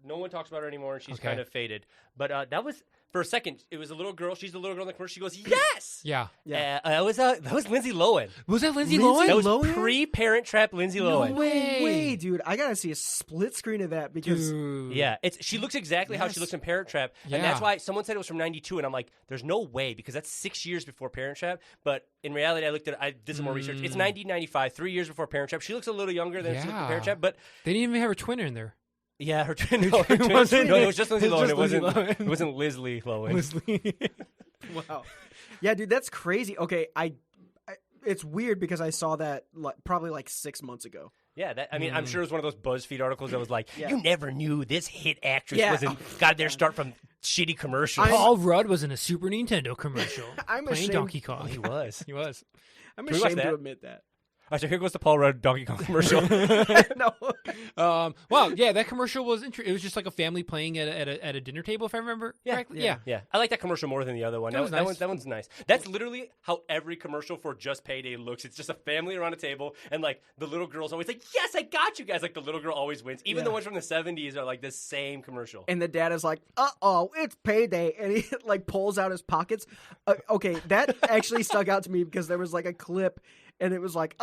No one talks about her anymore, and she's Okay. kind of faded. But that was for a second. It was a little girl. She's the little girl in the commercial. She goes, "Yes." Yeah. Yeah. That was Lindsay Lohan. Was that Lindsay Lindsay Lohan? That was Lohan? pre-Parent Trap Lindsay No Lohan. way, dude! I gotta see a split screen of that because Dude. Yeah, she looks exactly how she Yes. looks in Parent Trap, Yeah. and that's why someone said it was from '92, and I'm like, "There's no way," because that's 6 years before Parent Trap. But in reality, I did some more research. It's 1995, 3 years before Parent Trap. She looks a little younger than she looked in Yeah. Parent Trap, but They didn't even have her twin in there. yeah, her twin. No, her twin wasn't- no, it was just Lindsay it was Lohan. just It wasn't. Lindsay Lohan. It wasn't Leslie Lohan. wow, yeah, dude, that's crazy. Okay, I it's weird because I saw that probably like 6 months ago. Yeah, I'm sure it was one of those BuzzFeed articles that was like, Yeah. "You never knew this hit actress Yeah. got their start from shitty commercials." Paul Rudd was in a Super Nintendo commercial I'm playing ashamed- Donkey Kong. He was. He was. I'm Can we watch ashamed to that? admit that. All right, so here goes the Paul Rudd Donkey Kong commercial. No, Well, yeah, that commercial was it was just like a family playing at a dinner table, if I remember correctly. Yeah. Yeah, I like that commercial more than the other one. That was nice. That one's nice. That's literally how every commercial for Just Payday looks. It's just a family around a table, and like the little girl's always like, "Yes, I got you guys." Like the little girl always wins. Even the ones from the '70s are like the same commercial. and the dad is like, it's payday, and he like pulls out his pockets. Okay, that actually stuck out to me because there was like a clip, and it was like,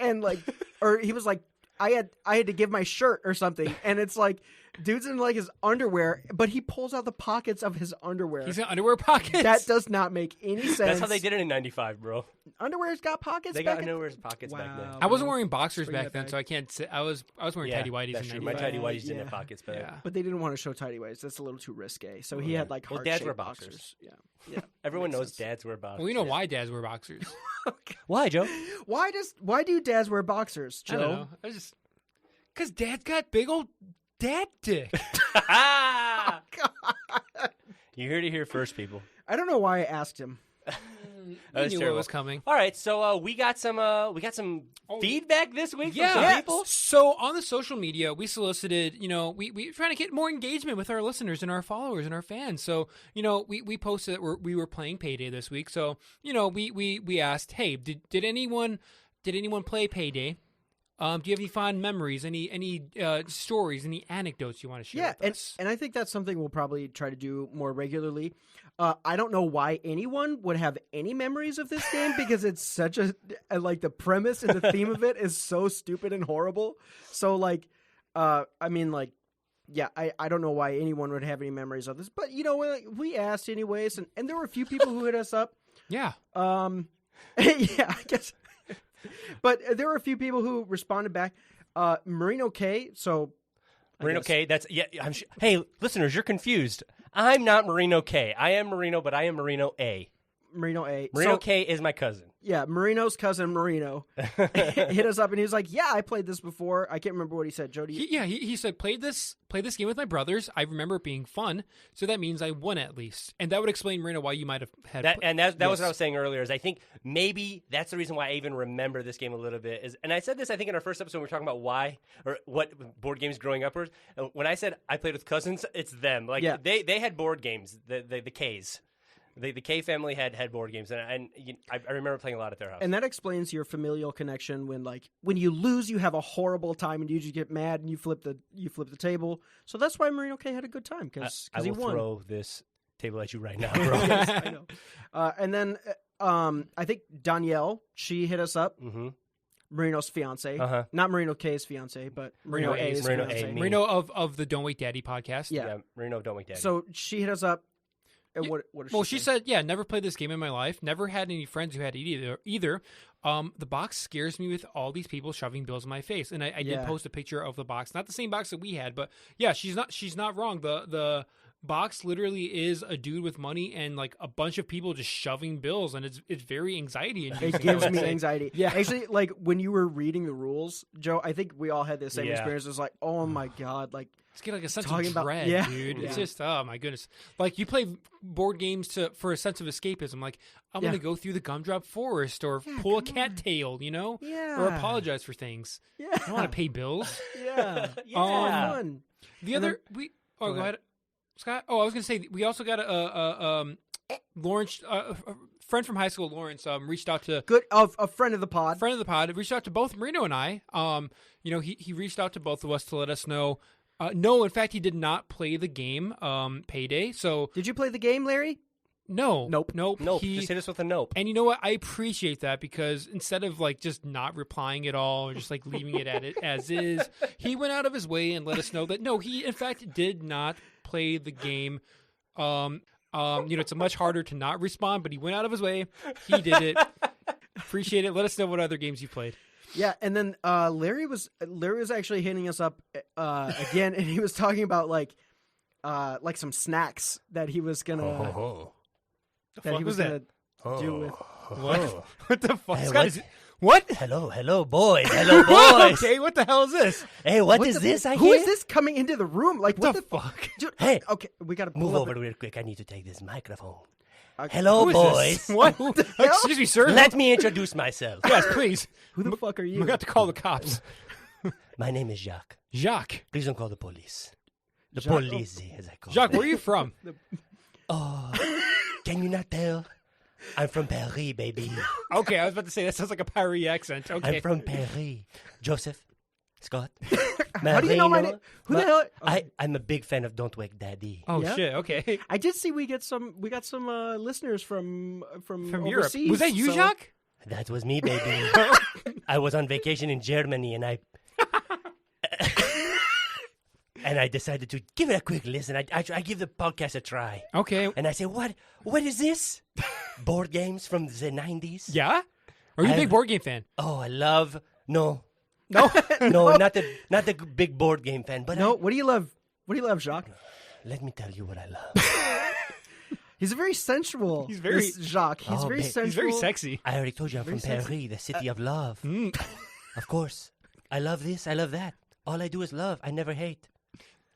and like, or he was like, I had to give my shirt or something, and it's like, dude's in like his underwear, but he pulls out the pockets of his underwear. He's in underwear pockets. That does not make any sense. That's how they did it in '95, bro. Underwear's got pockets. They back got in- underwear pockets back then. Wow. I wasn't wearing boxers Bring back that then, back. so I can't say I was wearing tidy whities That's in true. My 95. tidy whities didn't have Yeah. pockets, but Yeah. But they didn't want to show tidy whities. That's a little too risque. So he had like Well, heart dads wear boxers. Yeah. everyone Makes knows sense. dads wear boxers. Well, we know why dads wear boxers. Why, Joe? Why do dads wear boxers, I don't Joe? know. I just because dad's got big old dad dick. You heard it here first, people. I don't know why I asked him. I That's knew terrible. what was coming. All right, so we got some feedback this week from some Yeah. people. So on the social media, we solicited, we trying to get more engagement with our listeners and our followers and our fans. So, we posted that we were playing Payday this week. So, we asked, hey, did anyone play Payday? Do you have any fond memories? Any stories? Any anecdotes you want to share Yeah, with us? and I think that's something we'll probably try to do more regularly. I don't know why anyone would have any memories of this game because it's such a like the premise and the theme of it is so stupid and horrible. So like, I don't know why anyone would have any memories of this, but we asked anyways, and there were a few people who hit us up. Yeah. Yeah, I guess. But there were a few people who responded back. Marino K. So Marino K. Hey, listeners, you're confused. I'm not Marino K. I am Marino, but I am Marino A. Marino A. Marino So, K is my cousin. yeah, Marino's cousin Marino hit us up and he was like, "Yeah, I played this before." I can't remember what he said. Jody. He said played this game with my brothers. I remember it being fun, so that means I won at least, and that would explain, Marino, why you might have had That was Yes. what I was saying earlier. Is I think maybe that's the reason why I even remember this game a little bit. And I said this I think in our first episode when we were talking about why or what board games growing up were. When I said I played with cousins, it's them. Like Yeah. they had board games. The K's. The K family had board games, and I remember playing a lot at their house. And that explains your familial connection when you lose, you have a horrible time and you just get mad and you flip the table. So that's why Marino K had a good time because I he will won. throw this table at you right now, bro. Yes, I know. And then I think Danielle, she hit us up. Mm-hmm. Marino's fiance, Uh-huh. not Marino K's fiance, but Marino A's Marino A, fiance. me. Marino of the Don't Wake Daddy podcast. Yeah. Marino, don't make daddy. So she hit us up. And Yeah. what did Well, she she say? said, yeah, never played this game in my life. Never had any friends who had it either. The box scares me with all these people shoving bills in my face. And I did Yeah. post a picture of the box, not the same box that we had, but yeah, she's not wrong. The box literally is a dude with money and like a bunch of people just shoving bills, and it's very anxiety inducing. It gives me anxiety. Yeah. Actually, like when you were reading the rules, Joe, I think we all had the same Yeah. experience. It was like, oh my God, like It's getting like a sense Talking of about- dread, yeah. dude. It's Yeah. just, oh my goodness. Like you play board games for a sense of escapism. Like I'm Yeah. gonna go through the gumdrop forest or Yeah, pull a come cattail, or yeah, apologize for things. Yeah, I don't want to pay bills. Yeah, Yeah. fun. The And other then- go ahead. ahead, Scott. Oh, I was gonna say we also got Lawrence, a friend from high school, Lawrence, reached out to Good of a friend of the pod. reached out to both Marino and I. He reached out to both of us to let us know. No, in fact, he did not play the game, Payday. So Did you play the game, Larry? no, Nope. nope. Nope. He- Just hit us with a nope. And you know what? I appreciate that because instead of like just not replying at all or just like leaving it at it as is, he went out of his way and let us know that no, he in fact did not play the game. It's much harder to not respond, but he went out of his way. He did it. Appreciate it. Let us know what other games you played. Yeah, and then Larry was actually hitting us up again, and he was talking about like some snacks that he was gonna Oh. that he fuck was was gonna do with. Oh. What the fuck? Hey, This what? guy's- What? Hello, boys. Hello, boys. Okay, what the hell is this? Hey, what What is the- this I Who hear? is this coming into the room? Like what the fuck? Dude, Hey. okay, we gotta pull Move up over the- real quick. I need to take this microphone. Okay. Hello, Who is boys. this? What? hell? Excuse me, sir. Let me introduce myself. Yes, please. Who the fuck are you? We got to call the cops. My name is Jacques. Jacques. Please don't call the police. The Jacques- police, as I call Jacques, them. where are you from? Oh, can you not tell? I'm from Paris, baby. Okay, I was about to say that sounds like a Paris accent. Okay. I'm from Paris. Joseph, Scott. How do you know my Marino. name? Who the hell? I'm a big fan of Don't Wake Daddy. Oh Yeah? shit. Okay. I did see we got some listeners from From Europe. overseas. Was that you, so- Jacques? That was me, baby. I was on vacation in Germany, and I decided to give it a quick listen. I give the podcast a try, Okay. and I say, "What is this? Board games from the 90s?" Yeah. Are you a big I've- board game fan? Oh, I love no, No. no, not the big board game fan, but No, what do you love? What do you love, Jacques? let me tell you what I love. He's very sensual. He's very- this Jacques. He's Oh, very babe. sensual. He's very sexy. I already told you I'm from Very Paris, sexy. the city of love. Mm. Of course, I love this. I love that. All I do is love. I never hate.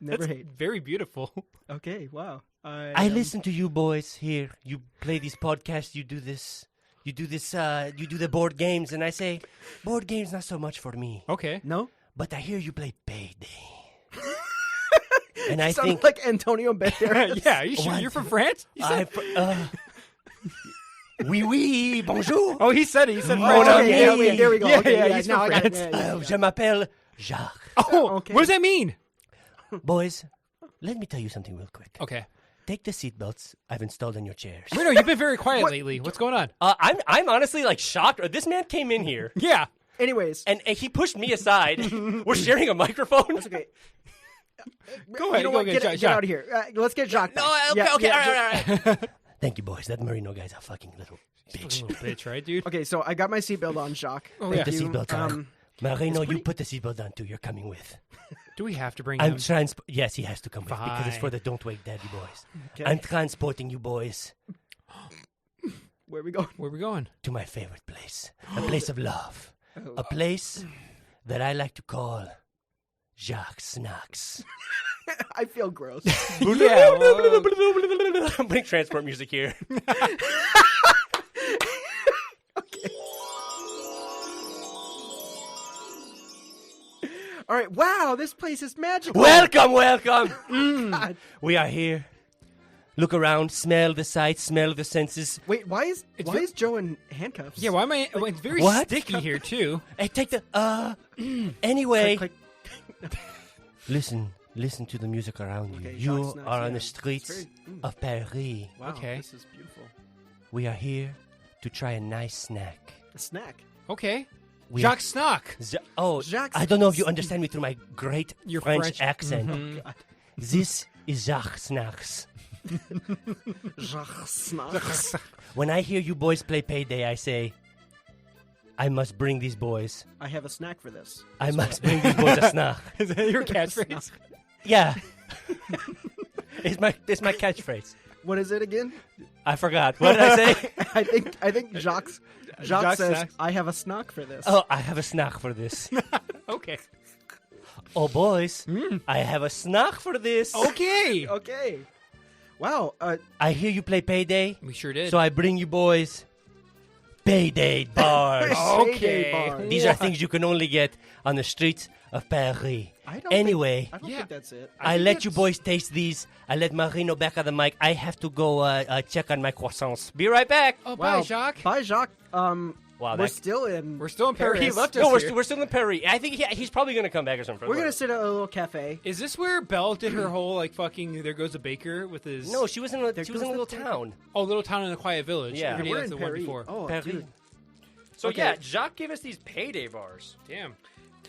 Never That's hate. very beautiful. Okay, wow. I listen to you boys here. You play these podcasts. You do this. You do this. You do the board games, and I say, board games not so much for me. Okay. No, But I hear you play Payday, and I sounds think like Antonio Banderas. Yeah. Are you sure What? you're from France? You said- oui, bonjour. Oh, he said it. He said Oh, French. no, okay, yeah, okay, yeah. there we go. Yeah, okay, yeah, he's now from I got it. France. Yeah, yeah, Je m'appelle Jacques. Oh, Okay. what does that mean? Boys, let me tell you something real quick. Okay. Take the seatbelts I've installed on your chairs. Marino, you've been very quiet lately. What's going on? I'm honestly like shocked. This man came in here Yeah. Anyways, and he pushed me aside. We're sharing a microphone. that's okay. Go ahead. You know go what? get Get Jacques. out of here. Let's get Jacques. No, back. okay, Yeah, okay, yeah, all right. Thank you, boys. That Marino guy's a fucking little bitch. Little bitch, right, dude? Okay, so I got my seatbelt on, Jacques. Oh, Thank yeah. The you. seatbelt on. Marino, pretty- you put the seatbelt on too. You're coming with. Do we have to bring I'm him? Yes, he has to come with because it's for Fine. the Don't Wake Daddy boys. Okay. I'm transporting you boys Where we going? Where are we going? to my favorite place, a place of love, a place that I like to call Jacques Snacks. I feel gross. Yeah. I'm putting transport music here. All right. Wow, this place is magical. Welcome, welcome. God. We are here. Look around, smell the sights, smell the senses. Wait, why is ve- Joe in handcuffs? Yeah, why am I? It's very What? sticky here, too. Hey, take the. Anyway, Click, click. listen to the music around you. Okay, You Jacques Snacks, are on yeah. the It's streets very- of Paris. Wow, Okay. this is beautiful. We are here to try a nice snack. A snack. Okay. We Jacques Snack. Jacques- I don't know if you understand me through my great Your French, French. accent. Mhm. This is Jacques Snacks. Jacques Snacks. When I hear you boys play Payday, I say, I must bring these boys. I have a snack for this. I must bring these boys a snack. Is that your catchphrase? Yeah. it's my catchphrase. What is it again? I forgot. What did I say? I think Jacques Jacques says Snacks. I have a snack for this. Oh, I have a snack for this. Okay. Oh, boys, I have a snack for this. Okay. Okay. Wow. I hear you play Payday, We sure did. so I bring you boys Payday bars. Okay. Payday bars. These are things you can only get on the streets of Paris. I don't Anyway, I don't think that's it. I think let you it's- boys taste these. I let Marino back on the mic. I have to go check on my croissants. Be right back. Oh, bye, Jacques. Bye, Jacques. Wow, We're that- still in. We're still in Paris. He left us No, here. we're still in Paris. I think he's probably going to come back or something. We're gonna sit at a little cafe. Is this where Belle did her whole like fucking There Goes a Baker with his? No, she was in a There she was in a goes little the- town. Oh, Little Town in a Quiet Village. Yeah. Every day We're that's in the one Paris. before. Oh, Paris. dude. So Okay. yeah, Jacques gave us these payday bars. Damn.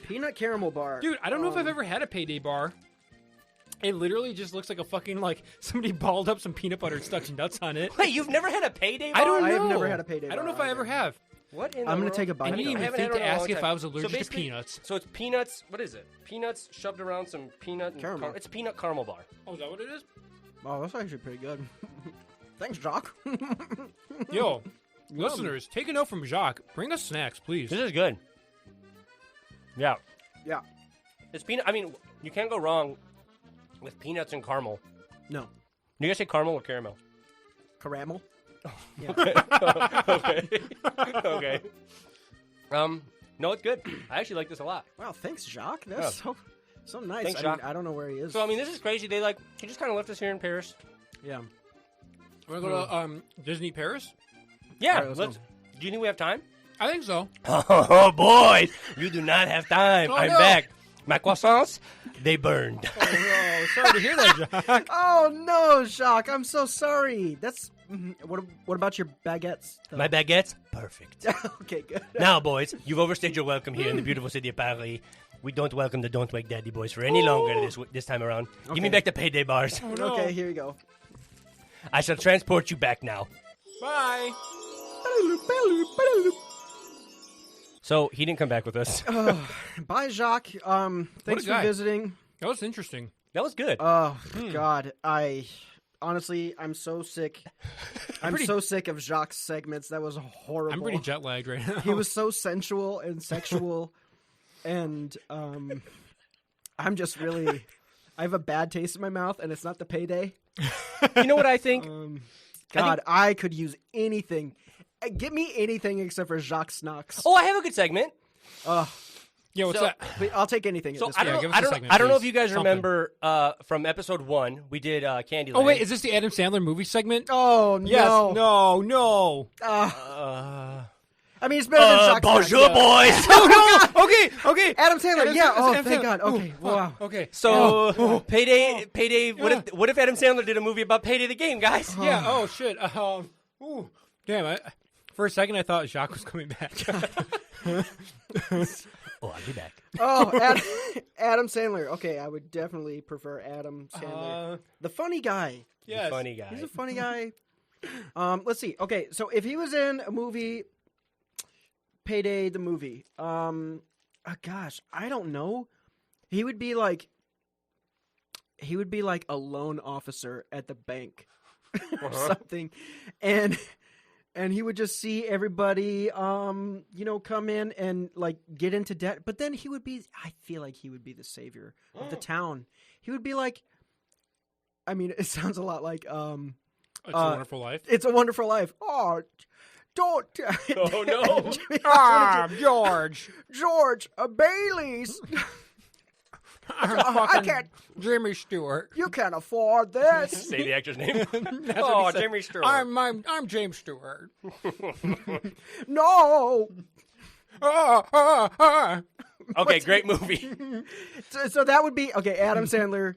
Peanut caramel bar. Dude, I don't know if I've ever had a payday bar. It literally just looks like a fucking like somebody balled up some peanut butter and stuck nuts on it. Wait, you've never had a payday bar? I don't know. I have never had a payday I don't know bar if I ever either. have. What in I'm the gonna take a world? bite. I didn't of even it. haven't think had to it in a ask long if time. I was allergic to basically- peanuts. So it's peanuts. What is it? Peanuts shoved around some peanut and Caramel. It's a peanut caramel bar. Oh, is that what it is? Oh, that's actually pretty good. Thanks, Jacques. Yo, listeners, take a note from Jacques. Bring us snacks, please. This is good. Yeah, yeah. it's peanut. I mean, you can't go wrong with peanuts and caramel. No. You guys say caramel or caramel? Caramel. Okay. Okay. No, it's good. I actually like this a lot. Wow, thanks, Jacques. That's so nice. Thanks, I mean, Jacques. I don't know where he is. So I mean, this is crazy. He just kind of left us here in Paris. yeah. Want to go to Disney Paris? Yeah. All right, let's let's. Do you think we have time? I think so. Oh boy, you do not have time. Oh, I'm no. back. My croissants, they burned. Oh, sorry to hear that, Jacques. Oh no, Jacques! I'm so sorry. That's what about your baguettes? though? My baguettes, perfect. Okay, good. Now, boys, you've overstayed your welcome here in the beautiful city of Paris. We don't welcome the Don't Wake Daddy boys for any longer this time around. Give me Okay. back the payday bars. no. Okay, here you go. I shall transport you back now. Bye. So he didn't come back with us. Bye, Jacques. Thanks for guy. visiting. That was interesting. That was good. Oh God, honestly, I'm so sick. I'm so sick of Jacques' segments. That was horrible. I'm pretty jet lagged right now. He was so sensual and sexual, and I'm just really. I have a bad taste in my mouth, and it's not the payday. You know what I think? God, I could use anything. Give me anything except for Jacques Snacks. Oh, I have a good segment. Yeah, what's So- that? Wait, I'll take anything. So at this I point. don't, give know, us I a don't, segment, I don't know if please. you guys Something. remember from episode 1, we did Candyland. Oh wait, is this the Adam Sandler movie segment? Oh no! Yes. No. I mean, it's better than Jacques Snacks. bonjour, yeah. boys. Oh no. Okay. Adam Sandler. Yeah. Oh, Adam thank Sandler. God. Okay. Ooh, Wow. Okay. So, Payday. What if Adam Sandler did a movie about Payday the game, guys? Yeah. Oh shit. Ooh. Damn. For a second, I thought Jacques was coming back. Oh, I'll be back. Oh, Adam Sandler. Okay, I would definitely prefer Adam Sandler, the funny guy. Yes. Funny guy. He's a funny guy. Let's see. Okay, so if he was in a movie, Payday the movie, gosh, I don't know. He would be like a loan officer at the bank or something, and he would just see everybody, come in and like get into debt. But then I feel like he would be the savior of the town. He would be like, I mean, it sounds a lot like, It's a Wonderful Life. It's a Wonderful Life. Oh, don't. Oh, no. George. George, Bailey's. I can't. Jimmy Stewart. You can't afford this. Say the actor's name. That's Oh, what he said. Jimmy Stewart. I'm James Stewart. No. Okay, great movie. So that would be okay. Adam Sandler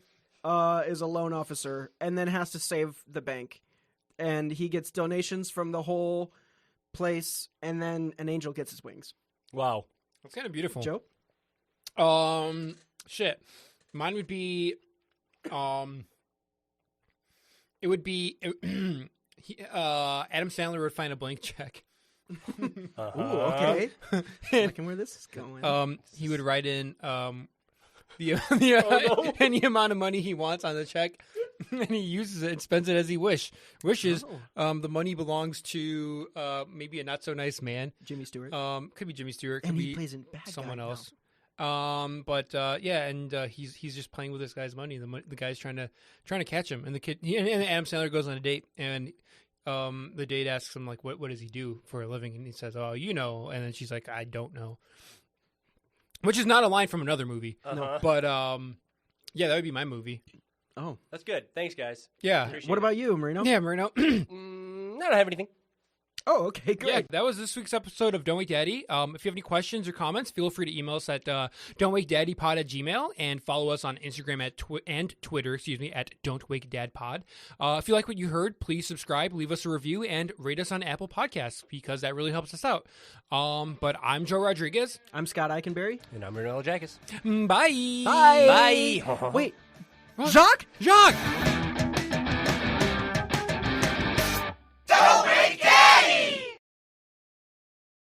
is a loan officer and then has to save the bank, and he gets donations from the whole place, and then an angel gets his wings. Wow. That's kind of beautiful. Joe. Shit. Mine would be, it would be, Adam Sandler would find a blank check. Ooh, okay. Liking where this is going. He would write in, any amount of money he wants on the check, and he uses it and spends it as he wishes. The money belongs to maybe a not so nice man. Jimmy Stewart. Could be Jimmy Stewart. Could and be he plays in bad guy someone now. else. He's just playing with this guy's money. The guy's trying to catch him, and the kid and Adam Sandler goes on a date, and the date asks him like, what does he do for a living? And he says, oh, you know. And then she's like, I don't know. Which is not a line from another movie. Uh-huh. But yeah, that would be my movie. Oh, That's good. Thanks, guys. Yeah. Appreciate what it. about you, Marino? Yeah, Marino. I don't have anything. Oh, okay, great. Yeah, that was this week's episode of Don't Wake Daddy. If you have any questions or comments, feel free to email us at don'twakedaddypod@gmail.com and follow us on Instagram and Twitter, at don'twakedadpod. If you like what you heard, please subscribe, leave us a review, and rate us on Apple Podcasts because that really helps us out. But I'm Joe Rodriguez. I'm Scott Eikenberry. And I'm Marino Jacques. Bye. Bye. Bye. Wait, What? Jacques? Jacques!